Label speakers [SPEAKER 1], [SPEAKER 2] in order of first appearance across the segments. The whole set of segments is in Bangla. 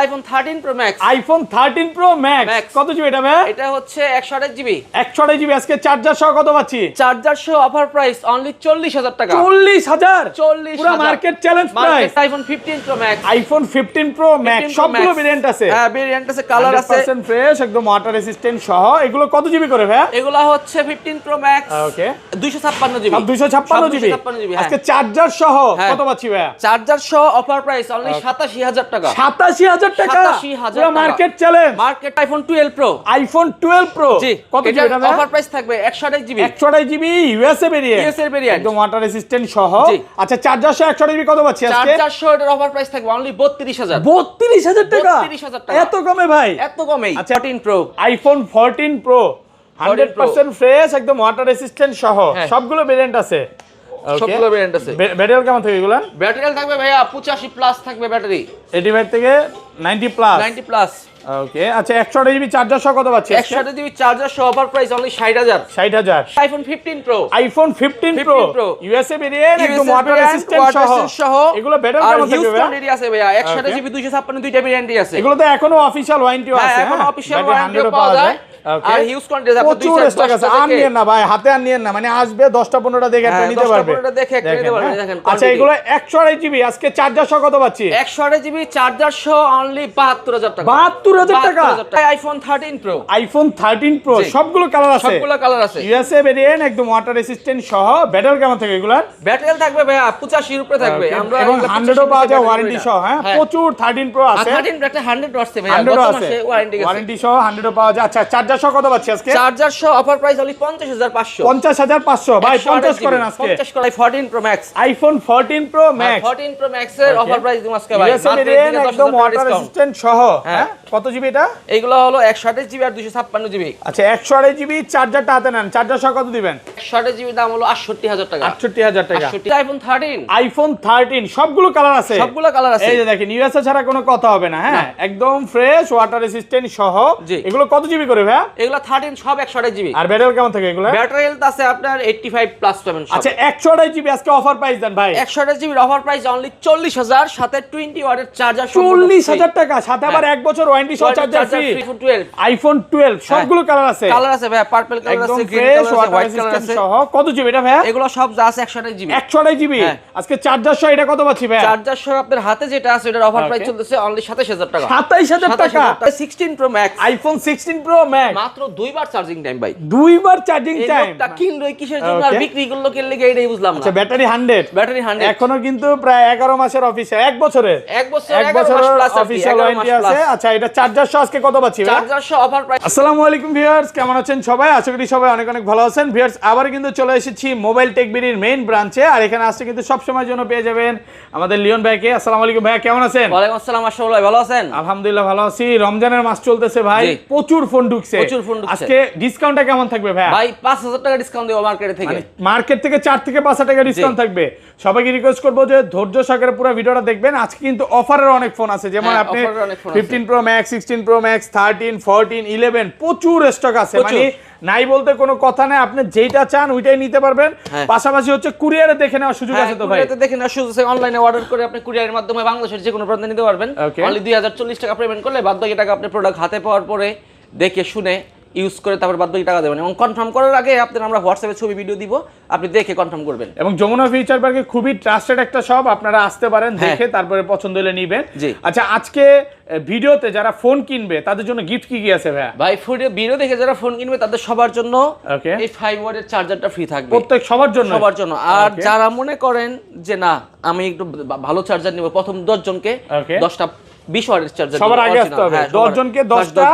[SPEAKER 1] IPhone 13 pro max.
[SPEAKER 2] IPhone 13 pro max কত জিবি এটা ভাই?
[SPEAKER 1] এটা হচ্ছে 128 জিবি।
[SPEAKER 2] 128 জিবি। আজকে চার্জার সহ কত পাচ্ছি?
[SPEAKER 1] চার্জার সহ অফার প্রাইস অনলি 40,000 টাকা।
[SPEAKER 2] 40,000?
[SPEAKER 1] 40,000
[SPEAKER 2] পুরো market challenge price.
[SPEAKER 1] IPhone 15 pro max.
[SPEAKER 2] IPhone 15 pro max সবগুলো ভেরিয়েন্ট আছে।
[SPEAKER 1] হ্যাঁ ভেরিয়েন্ট আছে, কালার আছে,
[SPEAKER 2] 100% ফ্রেশ, একদম ওয়াটার রেসিস্ট্যান্ট সহ। এগুলো কত জিবি করে ভাই?
[SPEAKER 1] এগুলা হচ্ছে 15 প্রো ম্যাক্স।
[SPEAKER 2] ওকে
[SPEAKER 1] 256 জিবি।
[SPEAKER 2] সব 256 জিবি। আজকে চার্জার সহ কত পাচ্ছি ভাই?
[SPEAKER 1] চার্জার সহ অফার প্রাইস অনলি 87,000 টাকা।
[SPEAKER 2] 87,000 টাকা?
[SPEAKER 1] 87,000
[SPEAKER 2] পুরো market challenge.
[SPEAKER 1] Market iPhone 12 pro.
[SPEAKER 2] IPhone 12 pro কত জিবি এটা ভাই?
[SPEAKER 1] অফার প্রাইস থাকবে 128 GB.
[SPEAKER 2] 128 GB USA variant.
[SPEAKER 1] USA variant
[SPEAKER 2] একদম ওয়াটার রেসিস্ট্যান্ট সহ। আচ্ছা চার্জার সহ 128 জিবি কত পাচ্ছি আজকে?
[SPEAKER 1] চার্জার সহ এর অফার প্রাইস থাকবে অনলি 32,000।
[SPEAKER 2] 32,000 টাকা?
[SPEAKER 1] 32,000 টাকা।
[SPEAKER 2] এত কমে ভাই?
[SPEAKER 1] এত কমেই।
[SPEAKER 2] আচ্ছা
[SPEAKER 1] 14 প্রো।
[SPEAKER 2] আইফোন 14 প্রো 100% ফ্রেশ, একদম ওয়াটার রেসিস্ট্যান্ট সহ। সবগুলো ভেরিয়েন্ট আছে।
[SPEAKER 1] সবগুলো ভেরিয়েন্ট আছে।
[SPEAKER 2] ব্যাটারি কেমন থাকবে এগুলা?
[SPEAKER 1] ব্যাটারি থাকবে ভাইয়া 85 প্লাস থাকবে ব্যাটারি।
[SPEAKER 2] 85 থেকে 90 প্লাস।
[SPEAKER 1] 90 প্লাস।
[SPEAKER 2] ওকে আচ্ছা 128 জিবি চার্জার সহ কত পাচ্ছি?
[SPEAKER 1] 128 জিবি চার্জার সহ offer price only 60,000।
[SPEAKER 2] 60,000।
[SPEAKER 1] IPhone 15 pro.
[SPEAKER 2] IPhone 15 pro USA variant, একদম ওয়াটার রেসিস্ট্যান্ট সহ। এগুলো ব্যাটারি কেমন থাকবে ভাই?
[SPEAKER 1] হিউজ আছে ভাইয়া 128 জিবি 256 দুইটা ভেরিয়েন্টই আছে।
[SPEAKER 2] এগুলো তো এখনো অফিশিয়াল ওয়ারেন্টিও আছে।
[SPEAKER 1] হ্যাঁ এখনো অফিশিয়াল ওয়ারেন্টিও পাওয়া যায়। আর হিউজ কোয়ান্টিটি আছে।
[SPEAKER 2] প্রচুর স্টক আছে। আর নিয়েন না ভাই, হাতে আর নিয়েন না, মানে আসবে 10টা 15টা দেখে একটা নিতে পারবে।
[SPEAKER 1] 10টা 15টা দেখে একটা নিতে পারবে। দেখেন
[SPEAKER 2] আচ্ছা এগুলো 128 জিবি আজকে চার্জার সহ কত পাচ্ছি?
[SPEAKER 1] 128 জিবি চার্জার সহ অনলি 72,000 টাকা।
[SPEAKER 2] 72,000 টাকা?
[SPEAKER 1] IPhone 13 pro.
[SPEAKER 2] আইফোন 13 প্রো সবগুলো কালার আছে।
[SPEAKER 1] সবগুলো কালার আছে।
[SPEAKER 2] ইউএসএ ভেরিয়েন্ট, একদম ওয়াটার রেসিস্ট্যান্ট সহ। ব্যাটারি কেমন থাকে এগুলার?
[SPEAKER 1] ব্যাটারি থাকবে ভাইয়া 85 এর উপরে থাকবে। আমরা
[SPEAKER 2] এবং 100ও পাওয়া যায় ওয়ারেন্টি সহ। হ্যাঁ প্রচুর 13 প্রো আছে।
[SPEAKER 1] 13 একটা 100 আছে ভাইয়া,
[SPEAKER 2] 100
[SPEAKER 1] গত
[SPEAKER 2] আছে
[SPEAKER 1] মাসে
[SPEAKER 2] ওয়ারেন্টি সহ 100ও পাওয়া যায়। আচ্ছা চার্জার সহ কত পাচ্ছি আজকে?
[SPEAKER 1] চার্জার সহ অফার প্রাইস অনলি 50,500।
[SPEAKER 2] 50,500 ভাই 50 করেন আজকে।
[SPEAKER 1] 50 করে 14 pro max.
[SPEAKER 2] IPhone 14 pro max.
[SPEAKER 1] 14 pro max এর অফার প্রাইস দিন আজকে ভাই।
[SPEAKER 2] ইউএসএ ভেরিয়েন্ট, একদম ওয়াটার রেসিস্ট্যান্ট সহ। হ্যাঁ কত জিবি এটা?
[SPEAKER 1] এইগুলো হলো 128 জিবি আর 256 জিবি।
[SPEAKER 2] আচ্ছা 128 জিবি চার্জারটা হাতে নেন, চার্জার সহ কত দিবেন?
[SPEAKER 1] 128 জিবি দাম হলো 68,000 টাকা।
[SPEAKER 2] 68,000 টাকা।
[SPEAKER 1] আইফোন 13।
[SPEAKER 2] আইফোন 13 সবগুলো কালার আছে।
[SPEAKER 1] সবগুলো কালার আছে।
[SPEAKER 2] এই যে দেখেন ইউএসএ ছাড়া কোনো কথা হবে না। হ্যাঁ একদম ফ্রেশ, ওয়াটার রেসিস্ট্যান্ট সহ। এগুলো কত জিবি করে ভাই?
[SPEAKER 1] এগুলো 13 সব 128 জিবি।
[SPEAKER 2] আর ব্যাটারি কেমন থাকে এগুলো?
[SPEAKER 1] ব্যাটারি হেলথ আছে আপনার 85 প্লাস পাবেন সব।
[SPEAKER 2] আচ্ছা 128 জিবি আজকে অফার প্রাইস দেন ভাই।
[SPEAKER 1] 128 জিবির অফার প্রাইস অনলি 40,000 সাথে 20 ওয়াটের চার্জার।
[SPEAKER 2] 40,000 টাকা সাথে আবার 1 বছর ওয়ারেন্টি সহ চার্জার ফ্রি। আইফোন 12 সবগুলো কালার আছে।
[SPEAKER 1] কালার আছে ভাই, পার্পল কালার আছে, গ্রিন কালার আছে, হোয়াইট কালার আছে
[SPEAKER 2] সহ। কত জিবি এটা ভাই?
[SPEAKER 1] এগুলো সব যা আছে 128 জিবি।
[SPEAKER 2] 128 জিবি আজকে চার্জার সহ এটা কত পাচ্ছি ভাই?
[SPEAKER 1] চার্জার সহ আপনার হাতে যেটা আছে এটার অফার প্রাইস চলতেছে অনলি 27,000 টাকা।
[SPEAKER 2] 27,000 টাকা।
[SPEAKER 1] 16 pro max.
[SPEAKER 2] IPhone 16 pro max
[SPEAKER 1] মাত্র 2 বার চার্জিং টাইম ভাই।
[SPEAKER 2] 2 বার চার্জিং টাইম।
[SPEAKER 1] এটা কিনলো কিসের জন্য আর বিক্রি করলো কিনলে এটাই বুঝলাম না।
[SPEAKER 2] আচ্ছা ব্যাটারি 100।
[SPEAKER 1] ব্যাটারি 100
[SPEAKER 2] এখনো কিন্তু প্রায় 11 মাসের অফিসিয়াল, 1 বছরের
[SPEAKER 1] 1 বছর প্লাস
[SPEAKER 2] অফিসিয়াল ওয়ারেন্টি আছে। আচ্ছা এটা চার্জার সহ আজকে কত পাচ্ছি ভাই?
[SPEAKER 1] চার্জার সহ অফার প্রাইস।
[SPEAKER 2] আসসালামু আলাইকুম ভিউয়ার্স, কেমন আছেন সবাই? আশা করি সবাই অনেক অনেক ভালো আছেন। ভিউয়ার্স আবার কিন্তু চলে এসেছি মোবাইল টেক বিডির মেইন ব্রাঞ্চে। আর এখানে আসছে কিন্তু সব সময়ের জন্য পেয়ে যাবেন আমাদের লিওন ভাইকে। আসসালামু আলাইকুম ভাইয়া, কেমন আছেন?
[SPEAKER 1] ওয়ালাইকুম আসসালাম আশরাফুল ভাই, ভালো আছেন?
[SPEAKER 2] আলহামদুলিল্লাহ ভালো আছি। রমজানের মাস চলতেছে ভাই, প্রচুর ফোন ঢুকছে। আজকে ডিসকাউন্টটা কেমন থাকবে ভাই?
[SPEAKER 1] ভাই 5,000 টাকা ডিসকাউন্ট দেব মার্কেট থেকে।
[SPEAKER 2] মার্কেট থেকে 4 থেকে 5,000 টাকা ডিসকাউন্ট থাকবে। সবাইকে রিকোয়েস্ট করবো যে ধৈর্য সহকারে পুরো ভিডিওটা দেখবেন। আজকে কিন্তু অফারের অনেক ফোন আছে, যেমন আপনি 15 প্রো ম্যাক্স, 16 প্রো ম্যাক্স, 13, 14, 11 প্রচুর স্টক আছে। মানে নাই বলতে কোনো কথা নাই, আপনি যেটা চান ওইটাই নিতে পারবেন। পাশাপাশি হচ্ছে কুরিয়ারে দেখে নেওয়ার সুযোগ আছে তো ভাই?
[SPEAKER 1] কুরিয়ারে দেখে নেওয়ার সুযোগ আছে। অনলাইনে অর্ডার করে আপনি কুরিয়ারের মাধ্যমে বাংলাদেশের যে কোনো প্রান্তে নিতে পারবেন। অনলি 2040 টাকা পেমেন্ট করলে বাদ বাকি টাকা আপনি প্রোডাক্ট হাতে পাওয়ার পরে দেখে শুনে ইউজ করে তারপর বাদ বাকি টাকা দেবেন। এবং কনফার্ম করার আগে আপনাদের আমরা হোয়াটসঅ্যাপে ছবি ভিডিও দিব, আপনি দেখে কনফার্ম করবেন।
[SPEAKER 2] এবং যমুনা ফিউচার পার্কে খুবই ট্রাস্টেড একটা শপ, আপনারা আসতে পারেন, দেখে তারপরে পছন্দ হলে নেবেন। আচ্ছা আজকে ভিডিওতে যারা ফোন কিনবে তাদের জন্য গিফট কি কি আছে ভাই?
[SPEAKER 1] ভাই ভিডিও দেখে যারা ফোন কিনবে তাদের সবার জন্য এই 5 ওয়াটের চার্জারটা ফ্রি থাকবে।
[SPEAKER 2] প্রত্যেক সবার জন্য?
[SPEAKER 1] সবার জন্য। আর যারা মনে করেন যে না আমি একটু ভালো চার্জার নিব, প্রথম 10 জনকে 10টা 20 ওয়াটের চার্জার
[SPEAKER 2] সবার আগে আসতে হবে। 10 জনকে 10টা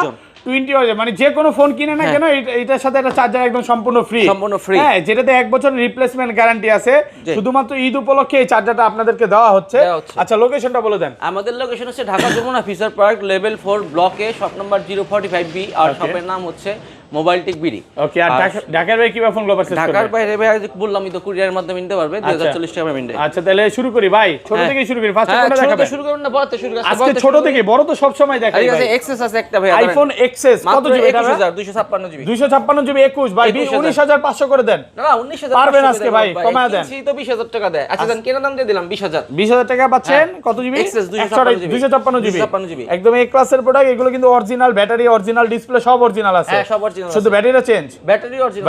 [SPEAKER 2] 20 ওয়াটের, মানে যে কোনো ফোন কিনে না কেন এটার সাথে একটা চার্জার একদম সম্পূর্ণ ফ্রি। হ্যাঁ যেটাতে 1 বছর রিপ্লেসমেন্ট গ্যারান্টি আছে। শুধুমাত্র ঈদ উপলক্ষে এই চার্জারটা আপনাদেরকে দেওয়া হচ্ছে। আচ্ছা লোকেশনটা বলে দেন।
[SPEAKER 1] আমাদের লোকেশন হচ্ছে Dhaka Jamuna future park level 4 ব্লকে, শপ নাম্বার 045B। আর শপের নাম হচ্ছে মোবাইল টেক বিডি।
[SPEAKER 2] ওকে, আর ঢাকার বাইরে কিভাবে ফোনগুলো পারচেজ করবে?
[SPEAKER 1] ঢাকার বাইরে ভাই বললামই তো কুরিয়ারের মাধ্যমে নিতে পারবে 2040 টাকা পেমেন্টে।
[SPEAKER 2] আচ্ছা তাহলে শুরু করি ভাই, ছোট থেকে শুরু করি। ফার্স্ট কোনটা দেখাবেন?
[SPEAKER 1] শুরু করুন না, বড় থেকে শুরু করি।
[SPEAKER 2] আজকে ছোট থেকে বড় তো সব সময় দেখাই ভাই।
[SPEAKER 1] ঠিক আছে, এক্সএস আছে একটা ভাই,
[SPEAKER 2] আইফোন এক্সএস কত জিবি এটা?
[SPEAKER 1] 256 জিবি।
[SPEAKER 2] 256 জিবি 21 ভাই 19500 করে দেন।
[SPEAKER 1] না 19000
[SPEAKER 2] পারবেন আজকে ভাই, কমায় দেন।
[SPEAKER 1] তো 20000 টাকা দেয়। আচ্ছা দেন, কেন দাম দিয়ে দিলাম 20000।
[SPEAKER 2] 20000 টাকা পাচ্ছেন। কত জিবি?
[SPEAKER 1] XS 256
[SPEAKER 2] GB. একদম এ ক্লাসের প্রোডাক্ট, এগুলো কিন্তু অরিজিনাল ব্যাটারি, অরিজিনাল ডিসপ্লে সব অরিজিনাল আছে।
[SPEAKER 1] হ্যাঁ সব অরিজিনাল,
[SPEAKER 2] শুধু ব্যাটারিটা চেঞ্জ।
[SPEAKER 1] Battery original.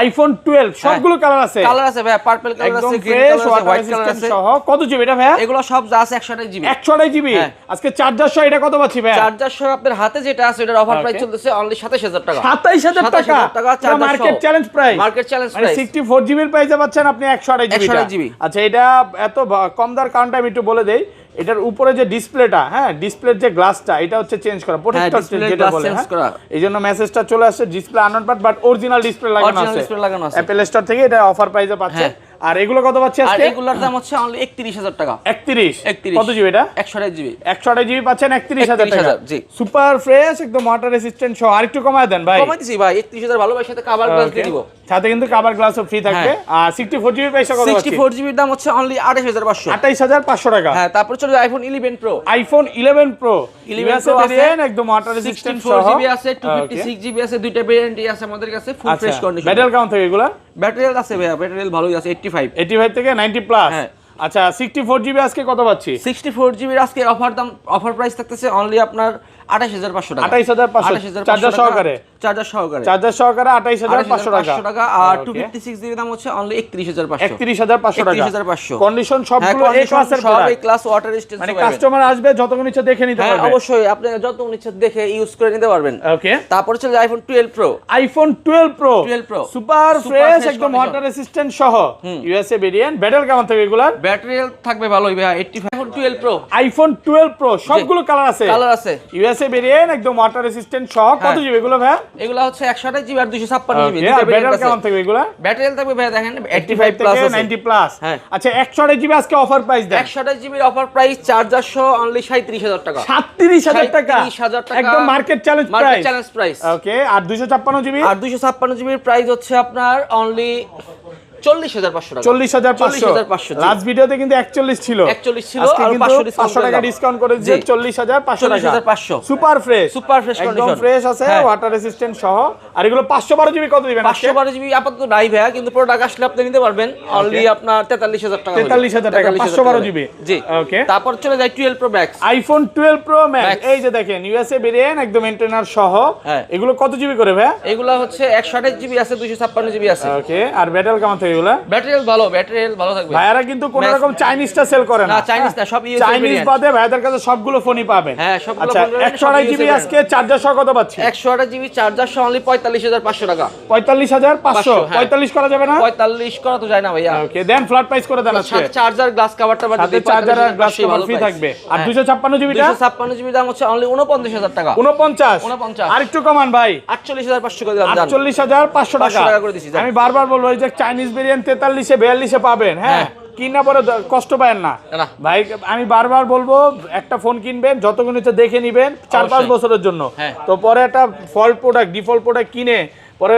[SPEAKER 2] আইফোন 12 সবগুলো কালার আছে।
[SPEAKER 1] কালার আছে ভাই, পার্পল কালার আছে, গ্রিন কালার আছে, হোয়াইট কালার আছে
[SPEAKER 2] সহ। কত জিবি এটা ভাই?
[SPEAKER 1] এগুলো সব যা আছে 128 জিবি।
[SPEAKER 2] 128 জিবি। আজকে চার্জার সহ এটা কত পাচ্ছি ভাই?
[SPEAKER 1] চার্জার সহ আপনার হাতে যেটা আছে এটার অফার প্রাইস চলতেছে অনলি 27000 টাকা।
[SPEAKER 2] 27000 টাকা market challenge price.
[SPEAKER 1] Market challenge
[SPEAKER 2] মানে
[SPEAKER 1] প্রাইস
[SPEAKER 2] 64 জিবি এর প্রাইসে পাচ্ছেন আপনি 128 জিবি। আচ্ছা এটা এত কম দার কারণটা আমি একটু বলে দেই। এটার উপরে যে ডিসপ্লেটা, হ্যাঁ ডিসপ্লের যে গ্লাসটা এটা হচ্ছে চেঞ্জ করা, প্রোটেক্টর যেটা বলে, হ্যাঁ এইজন্য মেসেজটা চলে আসছে display unknown but original display লাগানো আছে। অ্যাপল স্টোর থেকে এটা অফার প্রাইসে পাচ্ছেন। আর এগুলো কত পাচ্ছি আজকে?
[SPEAKER 1] আর এগুলোর দাম হচ্ছে অনলি 31000 টাকা।
[SPEAKER 2] 31 কত জিবি এটা?
[SPEAKER 1] 128 জিবি।
[SPEAKER 2] 128 জিবি পাচ্ছেন 31000 টাকা।
[SPEAKER 1] জি
[SPEAKER 2] সুপার ফ্রেশ একদম ওয়াটার রেসিস্ট্যান্ট সহ। আরেকটু কমায় দেন ভাই।
[SPEAKER 1] কমাই দিছি ভাই 31000 ভালো ভাই, সাথে কভার গ্লাস দিয়ে দিব।
[SPEAKER 2] সাথে কিন্তু কভার গ্লাসও ফ্রি থাকবে। আর 64 জিবি পয়সা কত পাচ্ছি?
[SPEAKER 1] 64 জিবির দাম হচ্ছে অনলি 28500।
[SPEAKER 2] 28500 টাকা।
[SPEAKER 1] হ্যাঁ তারপর চলে iPhone 11 pro.
[SPEAKER 2] IPhone 11 pro
[SPEAKER 1] 11 pro আছে
[SPEAKER 2] একদম ওয়াটার রেসিস্ট্যান্ট সহ।
[SPEAKER 1] 64 জিবি আছে, 256 জিবি আছে, দুইটা ভেরিয়েন্টই আছে আমাদের কাছে, full fresh condition.
[SPEAKER 2] Battery count থেকে এগুলা?
[SPEAKER 1] ব্যাটারি আছে ভাই, ব্যাটারি ভালোই আছে
[SPEAKER 2] 85 থেকে 90 প্লাস। আচ্ছা 64 জিবি আজকে কত পাচ্ছি?
[SPEAKER 1] 64 জিবির আজকে অফার প্রাইস থাকতেছে অনলি আপনার 28500 টাকা।
[SPEAKER 2] 28500 চার্জার সহকারে। চার্জার সহকারে 28500
[SPEAKER 1] টাকা। আর 256 জিবি দাম হচ্ছে অনলি 31500
[SPEAKER 2] টাকা।
[SPEAKER 1] 31500
[SPEAKER 2] কন্ডিশন সবগুলো এ ক্লাসের
[SPEAKER 1] সব এই ক্লাস ওয়াটার রেজিস্ট্যান্স
[SPEAKER 2] মানে কাস্টমার আসবে যতক্ষণ ইচ্ছা দেখে নিতে পারবে।
[SPEAKER 1] অবশ্যই আপনি যতক্ষণ ইচ্ছা দেখে ইউজ করে নিতে পারবেন।
[SPEAKER 2] ওকে,
[SPEAKER 1] তারপর চলে iPhone 12 pro.
[SPEAKER 2] IPhone 12 pro super fresh একদম ওয়াটার রেসিস্ট্যান্ট সহ, ইউএসএ ভেরিয়েন্ট। ব্যাটারি কেমন থাকবে এগুলার?
[SPEAKER 1] ব্যাটারি থাকবে ভালোই ভাই 85। IPhone 12 pro.
[SPEAKER 2] আইফোন 12 প্রো সবগুলো কালার আছে। ইউএসএ ভেরিয়েন্ট একদম ওয়াটার রেসিস্ট্যান্ট সহ। কত জিবি এগুলো ভাই?
[SPEAKER 1] এগুলো হচ্ছে 128 জিবি আর 256 জিবি।
[SPEAKER 2] ব্যাটারি কেমন থাকবে এগুলো?
[SPEAKER 1] ব্যাটারি থাকবে ভাই দেখেন
[SPEAKER 2] 85
[SPEAKER 1] প্লাস
[SPEAKER 2] থেকে 90 প্লাস। আচ্ছা 128 জিবি আজকে অফার প্রাইস দেন।
[SPEAKER 1] 128 জিবির অফার প্রাইস চার্জার সহ অনলি 37000 টাকা।
[SPEAKER 2] 37000 টাকা
[SPEAKER 1] 37000 টাকা
[SPEAKER 2] একদম মার্কেট চ্যালেঞ্জ প্রাইস। ওকে, আর 256 জিবি?
[SPEAKER 1] আর 256 জিবির প্রাইস হচ্ছে আপনার অনলি 40500 টাকা।
[SPEAKER 2] 40500 লাস্ট ভিডিওতে কিন্তু 41 ছিল। আজকে কিন্তু 500 টাকা ডিসকাউন্ট করে দিয়েছে 40500 টাকা। সুপার ফ্রেশ একদম ফ্রেশ আছে, ওয়াটার রেসিস্ট্যান্ট সহ। আর এগুলো 512 জিবি কত দিবেন?
[SPEAKER 1] 512 জিবি আপাতত নাই ভাইয়া, কিন্তু প্রোডাক্ট আসলে আপনি নিতে পারবেন অনলি আপনার 43000 টাকা।
[SPEAKER 2] 43000 টাকা 512 জিবি।
[SPEAKER 1] জি ওকে। তারপর চলে যায় 12 pro max.
[SPEAKER 2] IPhone 12 pro max এই যে দেখেন ইউএসএ ভেরিয়েন্ট একদম এন্টেনার সহ। এগুলো কত জিবি করে ভাই?
[SPEAKER 1] এগুলো হচ্ছে 128 জিবি আছে, 256 জিবি আছে।
[SPEAKER 2] ওকে, আর ব্যাটারি কেমন এগুলা?
[SPEAKER 1] ব্যাটারি ভালো থাকবে।
[SPEAKER 2] ভাইয়ারা কিন্তু কোন রকম চাইনিজটা সেল করে না।
[SPEAKER 1] চাইনিজ না, সব ইউএসএ
[SPEAKER 2] চাইনিজ বাদে ভাইয়াদের কাছে সবগুলো ফোনই পাবেন।
[SPEAKER 1] হ্যাঁ সবগুলো।
[SPEAKER 2] আচ্ছা 128 জিবি আজকে চার্জার সহ কত পাচ্ছি?
[SPEAKER 1] 128 জিবি চার্জার সহ অনলি 45500 টাকা।
[SPEAKER 2] 45500 45 করা যাবে না?
[SPEAKER 1] 45 করা তো যায় না ভাইয়া।
[SPEAKER 2] ওকে দেন, ফ্ল্যাট প্রাইস করে দেন আজকে।
[SPEAKER 1] চার্জার গ্লাস কভারটা বাদ দিয়ে
[SPEAKER 2] চার্জার আর গ্লাস কভার ফ্রি থাকবে। আর 256 জিবিটা?
[SPEAKER 1] 256 জিবি দাম হচ্ছে অনলি 49000 টাকা।
[SPEAKER 2] 49 আর একটু কমান ভাই।
[SPEAKER 1] 48500 করে দিলাম।
[SPEAKER 2] 48500 টাকা
[SPEAKER 1] করে দিছি।
[SPEAKER 2] আমি বারবার বলবো এই যে চাইনিজ ভেরিয়েন্ট 43 42 পাবেন। হ্যাঁ কিনা পরে কষ্ট পাবেন না ভাই। আমি বারবার বলবো একটা ফোন কিনবেন যতক্ষণ ইচ্ছা দেখে নিবেন 4-5 বছরের জন্য। তো পরে একটা ফল্ট প্রোডাক্ট ডিফল্ট প্রোডাক্ট কিনে পরে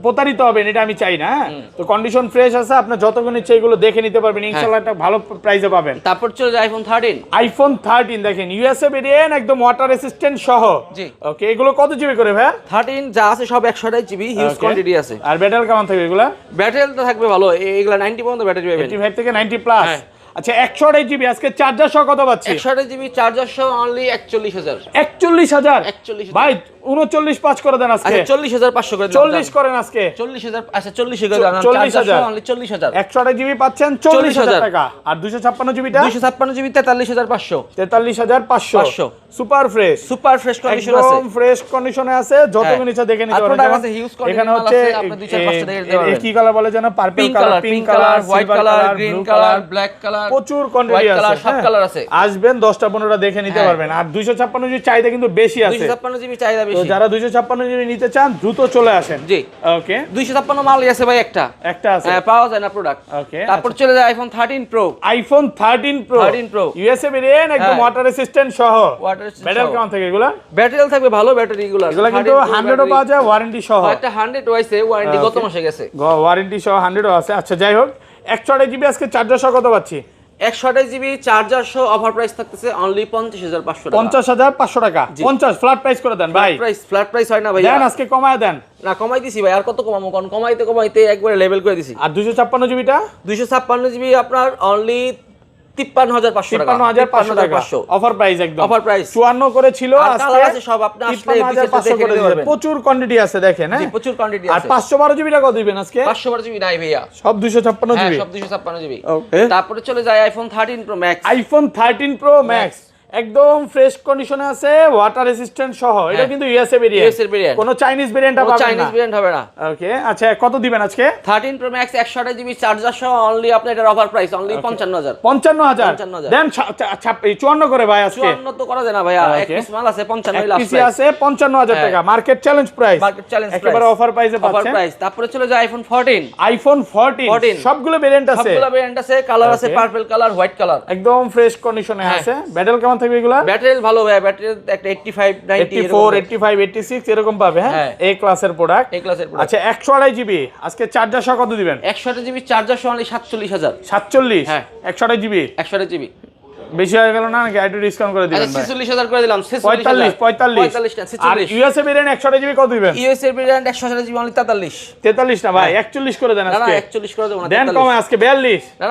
[SPEAKER 2] প্রতারিত হবেন, এটা আমি চাই না। তো কন্ডিশন ফ্রেশ আছে, আপনি যতক্ষণ ইচ্ছা এগুলো দেখে নিতে পারবেন, ইনশাআল্লাহ একটা ভালো প্রাইসে পাবেন।
[SPEAKER 1] তারপর চলে যায় আইফোন 13।
[SPEAKER 2] আইফোন 13 দেখেন ইউএসএ ভেরিয়েন্ট একদম ওয়াটার রেসিস্ট্যান্ট সহ।
[SPEAKER 1] জি
[SPEAKER 2] ওকে, এগুলো কত জিবি করে ভাই?
[SPEAKER 1] 13 যা আছে সব 128 জিবি, হিউজ কোয়ান্টিটি আছে।
[SPEAKER 2] আর ব্যাটারি কেমন থাকবে এগুলা?
[SPEAKER 1] ব্যাটারি তো থাকবে ভালো, এগুলা 90 পর্যন্ত ব্যাটারি পাবেন।
[SPEAKER 2] 85 থেকে 90 প্লাস। আচ্ছা 128 জিবি আজকে চার্জার সহ কত পাচ্ছি?
[SPEAKER 1] 128 জিবি চার্জার সহ অনলি 41000।
[SPEAKER 2] 41000 ভাই 39.5 করে দেন আজকে।
[SPEAKER 1] 40500 করে দেন।
[SPEAKER 2] 40 করেন আজকে।
[SPEAKER 1] 40000 আচ্ছা 40 করে দেন।
[SPEAKER 2] 40000
[SPEAKER 1] অনলি 40000।
[SPEAKER 2] 128 জিবি পাচ্ছেন 40000 টাকা। আর 256 জিবিটা?
[SPEAKER 1] 256 জিবি 43500।
[SPEAKER 2] 43500 সুপার ফ্রেশ কন্ডিশন আছে, একদম ফ্রেশ কন্ডিশনে আছে, যতক্ষণ ইচ্ছা দেখে নিতে পারবেন। এখানে হচ্ছে
[SPEAKER 1] আপনি 2-4-5টা দেখে নিতে পারবেন।
[SPEAKER 2] কি কালার বলে জানো? Purple colour, pink colour,
[SPEAKER 1] white colour, green colour, black colour,
[SPEAKER 2] প্রচুর কোয়ান্টিটি আছে,
[SPEAKER 1] কালার সব কালার আছে।
[SPEAKER 2] আসবেন 10টা 15টা দেখে নিতে পারবেন। আর 256 জিবি চাহিদা কিন্তু বেশি আছে,
[SPEAKER 1] 256 জিবি চাহিদা বেশি।
[SPEAKER 2] তো যারা 256 জিবি নিতে চান দ্রুত চলে আসেন।
[SPEAKER 1] জি
[SPEAKER 2] ওকে,
[SPEAKER 1] 256 মালই আছে ভাই, একটা
[SPEAKER 2] আছে,
[SPEAKER 1] হ্যাঁ পাওয়া যায় না প্রোডাক্ট।
[SPEAKER 2] ওকে,
[SPEAKER 1] তারপর চলে যায় iPhone 13 pro.
[SPEAKER 2] IPhone 13 pro USA variant, একদম ওয়াটার রেসিস্ট্যান্ট সহ। ব্যাটারি কেমন থাকে এগুলা?
[SPEAKER 1] ব্যাটারি থাকবে ভালো, ব্যাটারি এগুলা
[SPEAKER 2] কিন্তু 100 ও পাওয়া যায় ওয়ারেন্টি সহ।
[SPEAKER 1] একটা 100 ওয়াইছে, ওয়ারেন্টি গত মাসে গেছে,
[SPEAKER 2] ওয়ারেন্টি সহ 100 ও আছে। আচ্ছা যাই হোক, 128 জিবি আজকে চার্জার সহ কত পাচ্ছি?
[SPEAKER 1] 128 জিবি চার্জার সহ অফার প্রাইস থাকতেছে অনলি 50500 টাকা।
[SPEAKER 2] 50500 টাকা, 50 ফ্ল্যাট প্রাইস করে দেন ভাই।
[SPEAKER 1] ফ্ল্যাট প্রাইস হয় না ভাই,
[SPEAKER 2] দেন আজকে কমায় দেন।
[SPEAKER 1] না কমাই দিছি ভাই, আর কত কমাবো, কোন কমাইতে একবারে লেভেল করে দিছি।
[SPEAKER 2] আর 256 জিবিটা?
[SPEAKER 1] 256 জিবি আপনার অনলি 53500 টাকা।
[SPEAKER 2] 53500 অফার প্রাইস, একদম
[SPEAKER 1] অফার প্রাইস।
[SPEAKER 2] 54 করে ছিল, আজকে
[SPEAKER 1] আছে সব, আপনি আসলে
[SPEAKER 2] 53500 করে দিবেন। প্রচুর কোয়ান্টিটি আছে দেখেন, হ্যাঁ
[SPEAKER 1] প্রচুর কোয়ান্টিটি
[SPEAKER 2] আর
[SPEAKER 1] আছে।
[SPEAKER 2] 512 জিবিটা কত দিবেন আজকে?
[SPEAKER 1] 512 জিবি নাই ভাইয়া,
[SPEAKER 2] সব 256 জিবি,
[SPEAKER 1] সব 256 জিবি।
[SPEAKER 2] ওকে,
[SPEAKER 1] তারপরে চলে যায় iPhone 13 pro max.
[SPEAKER 2] IPhone 13 pro max একদম ফ্রেশ কন্ডিশনে আছে, ওয়াটার রেসিস্ট্যান্ট সহ। এটা কিন্তু ইউএসএ ভেরিয়েন্ট, কোনো চাইনিজ ভেরিয়েন্ট পাবেন না,
[SPEAKER 1] চাইনিজ ভেরিয়েন্ট হবে না।
[SPEAKER 2] ওকে, আচ্ছা কত দিবেন আজকে?
[SPEAKER 1] 13 প্রো ম্যাক্স 128 জিবি চার্জার সহ অনলি আপনার এটার অফার প্রাইস অনলি 55000।
[SPEAKER 2] 55000 দেন। 54 করে ভাই আজকে।
[SPEAKER 1] 54 তো করা যায় না ভাইয়া, এক পিস মাল আছে 55 লাস্ট
[SPEAKER 2] পিসি আছে 55000 টাকা, মার্কেট চ্যালেঞ্জ প্রাইস, একেবারে অফার প্রাইসে পাচ্ছেন।
[SPEAKER 1] তারপরে চলে যায় আইফোন 14।
[SPEAKER 2] আইফোন 14 সবগুলো ভেরিয়েন্ট আছে,
[SPEAKER 1] কালার আছে পার্পল কালার, হোয়াইট কালার,
[SPEAKER 2] একদম ফ্রেশ কন্ডিশনে আছে। ব্যাটারি কেমন থাকবে এগুলা?
[SPEAKER 1] ব্যাটারি ভালো ভাই, ব্যাটারি একটা 85 90
[SPEAKER 2] 84 85 86 এরকম পাবে, হ্যাঁ এই ক্লাসের প্রোডাক্ট, আচ্ছা 128 জিবি আজকে চার্জার সহ কত দিবেন?
[SPEAKER 1] 128 জিবি চার্জার সহ অনলি 47000।
[SPEAKER 2] 47,
[SPEAKER 1] হ্যাঁ
[SPEAKER 2] 128 জিবি,
[SPEAKER 1] 128 জিবি
[SPEAKER 2] বেশি হয়ে গেল না নাকি? একটু ডিসকাউন্ট করে দিবেন ভাই।
[SPEAKER 1] 46000 করে দিলাম,
[SPEAKER 2] 45 আর ইউএসএ ভেরিয়েন্ট 128 জিবি কত দিবেন?
[SPEAKER 1] ইউএসএ ভেরিয়েন্ট 128 জিবি অনলি 43
[SPEAKER 2] না ভাই, 41 করে দেন আজকে।
[SPEAKER 1] না 41 করে দেব না,
[SPEAKER 2] দেন কমে আজকে 42,
[SPEAKER 1] না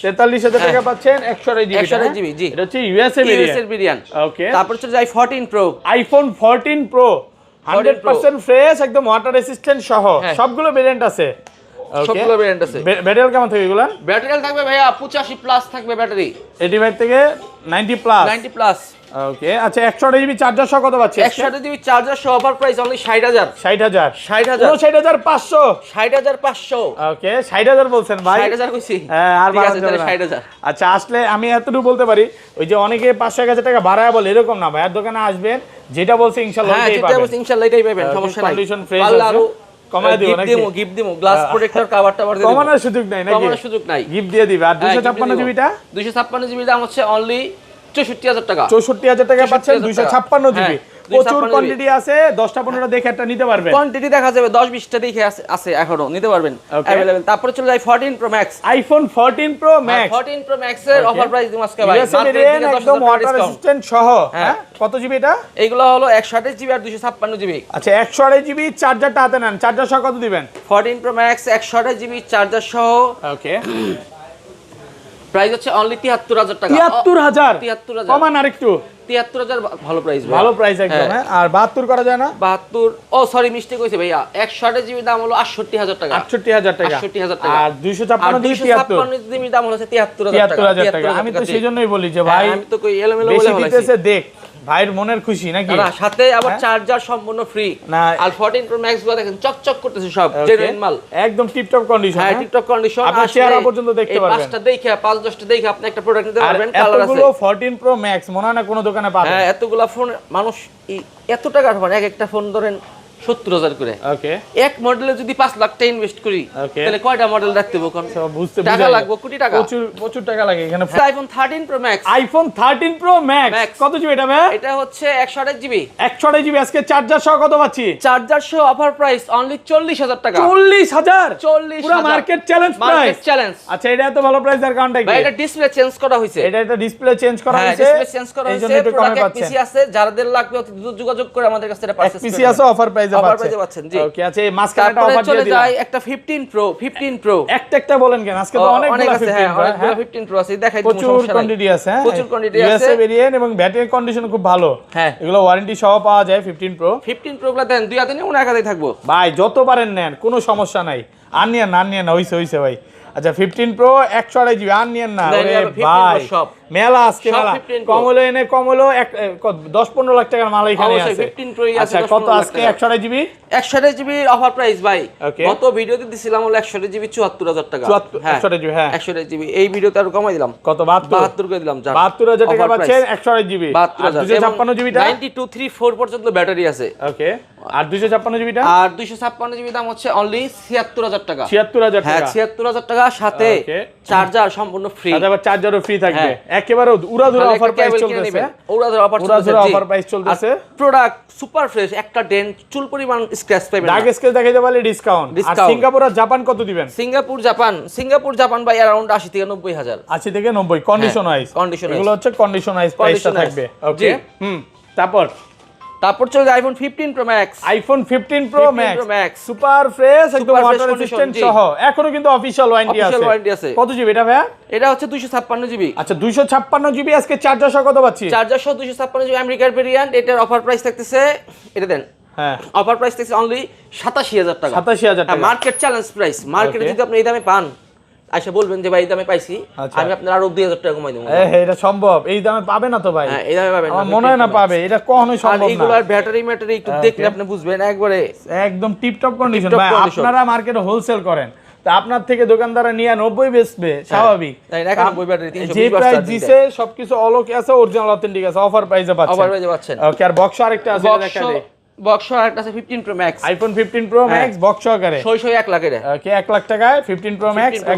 [SPEAKER 1] 43000
[SPEAKER 2] টাকা পাচ্ছেন 128 জিবি।
[SPEAKER 1] 128 জিবি জি,
[SPEAKER 2] এটা হচ্ছে ইউএসএ ভেরিয়েন্ট। ওকে,
[SPEAKER 1] তারপর চলে যায় 14 প্রো।
[SPEAKER 2] আইফোন 14 প্রো 100% ফ্রেশ, একদম ওয়াটার রেসিস্ট্যান্ট সহ, সবগুলো ভেরিয়েন্ট আছে।
[SPEAKER 1] সবগুলো ভেরিয়েন্ট আছে।
[SPEAKER 2] ব্যাটারি কেমন থাকবে এগুলা?
[SPEAKER 1] ব্যাটারি থাকবে ভাইয়া 85 প্লাস থাকবে ব্যাটারি,
[SPEAKER 2] 85 থেকে 90 প্লাস।
[SPEAKER 1] 90 প্লাস।
[SPEAKER 2] ওকে, আচ্ছা 128 জিবি চার্জার সহ কত পাচ্ছেন?
[SPEAKER 1] 128 জিবি চার্জার সহ অফার প্রাইস অনলি 60000।
[SPEAKER 2] 60500
[SPEAKER 1] 60500।
[SPEAKER 2] ওকে, 60000 বলছেন ভাই?
[SPEAKER 1] 60000 কইছি,
[SPEAKER 2] হ্যাঁ আর বাড়ানো যাবে না।
[SPEAKER 1] 60000।
[SPEAKER 2] আচ্ছা আসলে আমি এতটুকু বলতে পারি, ওই যে অনেকে 500-1000 টাকা বাড়ায় বলে, এরকম না, ভাইয়ের দোকানে আসবেন, যেটা বলছে ইনশাআল্লাহ ওইটাই পাবেন।
[SPEAKER 1] হ্যাঁ ইনশাআল্লাহ এটাই পাবেন, সমস্যা নাই।
[SPEAKER 2] কন্ডিশন ফ্রেশ আছে, কমায় দিব নাকি?
[SPEAKER 1] গিফট দিমু গ্লাস প্রোটেক্টর কভার টাভার দিয়ে।
[SPEAKER 2] কমানোর সুযোগ নাই নাকি?
[SPEAKER 1] কমানোর সুযোগ নাই,
[SPEAKER 2] গিফট দিয়ে দিবে। আর 256 জিবিটা?
[SPEAKER 1] 256 জিবি দাম হচ্ছে অনলি 64000 টাকা।
[SPEAKER 2] 64000 টাকা পাচ্ছেন 256 জিবি। প্রচুর কোয়ান্টিটি আছে, 10টা 15টা দেখে একটা নিতে পারবেন।
[SPEAKER 1] কোয়ান্টিটি দেখা যাবে 10-20টা দেখে আছে এখনো নিতে পারবেন अवेलेबल। তারপরে চলে যায় 14 pro max.
[SPEAKER 2] IPhone 14 pro max
[SPEAKER 1] 14 pro max এর অফার প্রাইস দিম আজকে ভাই,
[SPEAKER 2] মাত্র একদম ওয়াটার রেজিস্ট্যান্ট সহ। হ্যাঁ কত জিবি এটা?
[SPEAKER 1] এইগুলো হলো 128 জিবি আর 256 জিবি।
[SPEAKER 2] আচ্ছা 128 জিবি চার্জারটা হাতে নেন, চার্জার সহ কত দিবেন?
[SPEAKER 1] 14 প্রো ম্যাক্স 128 জিবি চার্জার সহ।
[SPEAKER 2] ওকে,
[SPEAKER 1] প্রাইস হচ্ছে অনলি 73000 টাকা।
[SPEAKER 2] 73000 কমান আরেকটু।
[SPEAKER 1] 73000 ভালো প্রাইস ভাই,
[SPEAKER 2] ভালো প্রাইস একদম। হ্যাঁ আর 72 করা যায় না?
[SPEAKER 1] 72 ও সরি মিস্টেক হইছে ভাইয়া, 128 জিবি দাম হলো 68000 টাকা।
[SPEAKER 2] 68000 টাকা।
[SPEAKER 1] 68000 টাকা।
[SPEAKER 2] আর 256
[SPEAKER 1] জিবি দাম হলো 73000 টাকা।
[SPEAKER 2] আমি তো সেজন্যই বলি যে ভাই
[SPEAKER 1] আমি তো কই এলোমেলো
[SPEAKER 2] বেশি
[SPEAKER 1] বলে
[SPEAKER 2] দিতেছে, দেখ ভাইয়ের মনের খুশি নাকি?
[SPEAKER 1] না সাথে আবার চার্জার সম্পূর্ণ ফ্রি।
[SPEAKER 2] না
[SPEAKER 1] আর 14 প্রো ম্যাক্স গুলো দেখেন চকচক করতেছে, সব জেনুইন মাল,
[SPEAKER 2] একদম টিপটপ কন্ডিশন।
[SPEAKER 1] হ্যাঁ টিপটপ কন্ডিশন।
[SPEAKER 2] আপনি চেহারা পর্যন্ত দেখতে পারবেন।
[SPEAKER 1] এই 5টা দেখে 5-10টা দেখে আপনি একটা প্রোডাক্ট নিতে পারবেন। কালার আছে।
[SPEAKER 2] এতগুলো 14 প্রো ম্যাক্স মনে হয় না কোনো দোকানে পাবেন।
[SPEAKER 1] হ্যাঁ এতগুলা ফোন মানুষ এত টাকার ফোন, এক একটা ফোন ধরেন 70000 করে।
[SPEAKER 2] ওকে,
[SPEAKER 1] এক মডেলে যদি 5 লাখ টাকা ইনভেস্ট করি তাহলে কয়টা মডেল রাখতে হবে? কোন
[SPEAKER 2] বুঝতে
[SPEAKER 1] টাকা লাগবে, কোটি টাকা,
[SPEAKER 2] প্রচুর টাকা লাগে এখানে।
[SPEAKER 1] IPhone 13 pro max.
[SPEAKER 2] IPhone 13 pro max কত জিবি এটা ভাই?
[SPEAKER 1] এটা হচ্ছে 128 জিবি।
[SPEAKER 2] 128 জিবি আজকে চার্জার সহ কত পাচ্ছি?
[SPEAKER 1] চার্জার সহ অফার প্রাইস অনলি 40000 টাকা।
[SPEAKER 2] 40000 পুরো market challenge price.
[SPEAKER 1] Market challenge.
[SPEAKER 2] আচ্ছা এটা এত ভালো প্রাইস এর কারণটা কি?
[SPEAKER 1] ভাই এটা ডিসপ্লে চেঞ্জ করা হইছে।
[SPEAKER 2] এটা ডিসপ্লে চেঞ্জ করা হইছে।
[SPEAKER 1] ডিসপ্লে চেঞ্জ করা হইছে।
[SPEAKER 2] এইজন্য একটু কমে পাচ্ছেন।
[SPEAKER 1] পিসি আছে, যাদের লাগবে অতি দ্রুত যোগাযোগ করে আমাদের কাছে এটা পারচেজ করুন।
[SPEAKER 2] পিসি আছে অফার প্রাইসে পাচ্ছেন।
[SPEAKER 1] জি
[SPEAKER 2] ওকে, আচ্ছা এই মাসখানে একটা অফার দিয়ে দিলাম।
[SPEAKER 1] চলে যায় একটা 15 প্রো।
[SPEAKER 2] একটা বলেন কেন? আজকে তো অনেকগুলো 15 প্রো।
[SPEAKER 1] হ্যাঁ 15 প্রো আছে, দেখাই দিমু।
[SPEAKER 2] প্রচুর কোয়ান্টিটি আছে।
[SPEAKER 1] প্রচুর কোয়ান্টিটি আছে।
[SPEAKER 2] ইউএসএ ভেরিয়েন্ট এবং ব্যাটারি কন্ডিশন খুব ভালো।
[SPEAKER 1] হ্যাঁ
[SPEAKER 2] এগুলো ওয়ারেন্টি সহ পাওয়া যায় 15 প্রো।
[SPEAKER 1] 15 প্রো গুলো দেন, দুই হাতে নিয়ে এক হাতেই থাকবো
[SPEAKER 2] ভাই, যত পারেন নেন, কোনো সমস্যা নাই। আর নিয়েন না হইছে ভাই। আচ্ছা 15 প্রো 128 জিবি আর নিয়েন না। ওরে ভাই মেলা আজকে
[SPEAKER 1] সব
[SPEAKER 2] মেলা
[SPEAKER 1] 15 Pro।
[SPEAKER 2] কম হলো এনে কম হলো 10-15 লাখ টাকার মাল এখানে
[SPEAKER 1] অবশ্যই
[SPEAKER 2] আছে
[SPEAKER 1] 15 Pro ই আছে,
[SPEAKER 2] আচ্ছা
[SPEAKER 1] 10-15
[SPEAKER 2] কত
[SPEAKER 1] লাখ
[SPEAKER 2] আজকে
[SPEAKER 1] টাকা।
[SPEAKER 2] 128 জিবি
[SPEAKER 1] 128 জিবি অফার প্রাইস ভাই।
[SPEAKER 2] Okay।
[SPEAKER 1] গত ভিডিওতে দিছিলাম হলো 128 জিবি 74,000 টাকা।
[SPEAKER 2] 128 জিবি হ্যাঁ
[SPEAKER 1] 128 জিবি এই ভিডিওতে আর কমাই দিলাম
[SPEAKER 2] কত
[SPEAKER 1] 72 করে দিলাম।
[SPEAKER 2] 72,000 টাকা পাচ্ছেন 128 জিবি 256 জিবিটা
[SPEAKER 1] 9234 পর্যন্ত ব্যাটারি আছে।
[SPEAKER 2] ওকে আর 256 জিবিটা
[SPEAKER 1] আর 256 জিবি দাম হচ্ছে অনলি 76000 টাকা।
[SPEAKER 2] 76000
[SPEAKER 1] হ্যাঁ
[SPEAKER 2] টাকা
[SPEAKER 1] 76000 টাকা সাথে
[SPEAKER 2] Okay।
[SPEAKER 1] চার্জার সম্পূর্ণ ফ্রি।
[SPEAKER 2] আবার চার্জারও ফ্রি থাকবে
[SPEAKER 1] হ্যাঁ।
[SPEAKER 2] একেবারে উড়াধুরা অফার প্রাইস চলতেছে
[SPEAKER 1] উড়াধুরা
[SPEAKER 2] অফার প্রাইস চলতেছে
[SPEAKER 1] প্রোডাক্ট সুপার ফ্রেশ, একটা ডেন্ট চুল পরিমাণ স্ক্র্যাচ পাবেন না।
[SPEAKER 2] দাগ স্কেল দেখাইতে পারলে ডিসকাউন্ট আর সিঙ্গাপুর আর জাপান কত দিবেন
[SPEAKER 1] সিঙ্গাপুর জাপান ভাই অ্যারাউন্ড 80 থেকে 90 হাজার।
[SPEAKER 2] 80 থেকে 90 কন্ডিশন ওয়াইজ
[SPEAKER 1] condition wise।
[SPEAKER 2] এগুলো হচ্ছে কন্ডিশন ওয়াইজ প্রাইসটা
[SPEAKER 1] Condition wise।
[SPEAKER 2] থাকবে ওকে
[SPEAKER 1] তারপর চলে যায় iPhone 15 pro max.
[SPEAKER 2] IPhone 15 pro
[SPEAKER 1] 15
[SPEAKER 2] max
[SPEAKER 1] Pro Max।
[SPEAKER 2] Super fresh একদম
[SPEAKER 1] Super fresh
[SPEAKER 2] water
[SPEAKER 1] condition,
[SPEAKER 2] resistant
[SPEAKER 1] জি।
[SPEAKER 2] সহ এখনো কিন্তু অফিশিয়াল ওয়ারেন্টি
[SPEAKER 1] Official
[SPEAKER 2] আছে
[SPEAKER 1] warranty আছে।
[SPEAKER 2] কত জিবি এটা ভাইয়া
[SPEAKER 1] এটা হচ্ছে 256 জিবি।
[SPEAKER 2] আচ্ছা 256 জিবি আজকে চার্জার সহ কত পাচ্ছি
[SPEAKER 1] চার্জার সহ 256 জিবি আমেরিকার ভেরিয়েন্ট। এটার অফার প্রাইস থাকতেছে, এটা দেন
[SPEAKER 2] হ্যাঁ
[SPEAKER 1] অফার প্রাইস থাকছে অনলি 87000 টাকা।
[SPEAKER 2] 87000 টাকা
[SPEAKER 1] মার্কেট চ্যালেঞ্জ প্রাইস। মার্কেটে
[SPEAKER 2] Okay।
[SPEAKER 1] যদি আপনি এই দামে পান, আচ্ছা বলবেন যে ভাই এই দামে পাইছি,
[SPEAKER 2] আচ্ছা।
[SPEAKER 1] আমি আপনার আরো 2000 টাকা কমাই দেবো।
[SPEAKER 2] এটা সম্ভব এই দামে পাবে না তো ভাই
[SPEAKER 1] হ্যাঁ এই দামে পাবেন না,
[SPEAKER 2] আমার মনে হয় না
[SPEAKER 1] 15 Pro Max।
[SPEAKER 2] পাবে এটা কখনোই
[SPEAKER 1] আর
[SPEAKER 2] সম্ভব না
[SPEAKER 1] এইগুলার ব্যাটারি একটু
[SPEAKER 2] Okay।
[SPEAKER 1] দেখলে আপনি বুঝবেন একবারে
[SPEAKER 2] একদম টিপটপ কন্ডিশন
[SPEAKER 1] Tip-top
[SPEAKER 2] ভাই
[SPEAKER 1] condition।
[SPEAKER 2] আপনারা মার্কেটে হোলসেল করেন তা আপনার থেকে দোকানদাররা নিয়ে 90 বেচবে স্বাভাবিক
[SPEAKER 1] তাই না, 91 ব্যাটারি, 320
[SPEAKER 2] যে
[SPEAKER 1] ওয়াট
[SPEAKER 2] প্রাইস
[SPEAKER 1] চার্জিং
[SPEAKER 2] দিছে সবকিছু অলোকে আছে অরিজিনাল অথেন্টিক আছে অফার প্রাইসে পাচ্ছেন
[SPEAKER 1] অফার প্রাইসে পাচ্ছেন।
[SPEAKER 2] ওকে আর বক্স আরেকটা আছে এটা দেখা দে
[SPEAKER 1] বক্স আরেকটা আছে 15 pro max.
[SPEAKER 2] IPhone 15 pro max box সহকারে
[SPEAKER 1] 1 লাখ এর।
[SPEAKER 2] ওকে 1 লাখ টাকায় 15 প্রো ম্যাক্স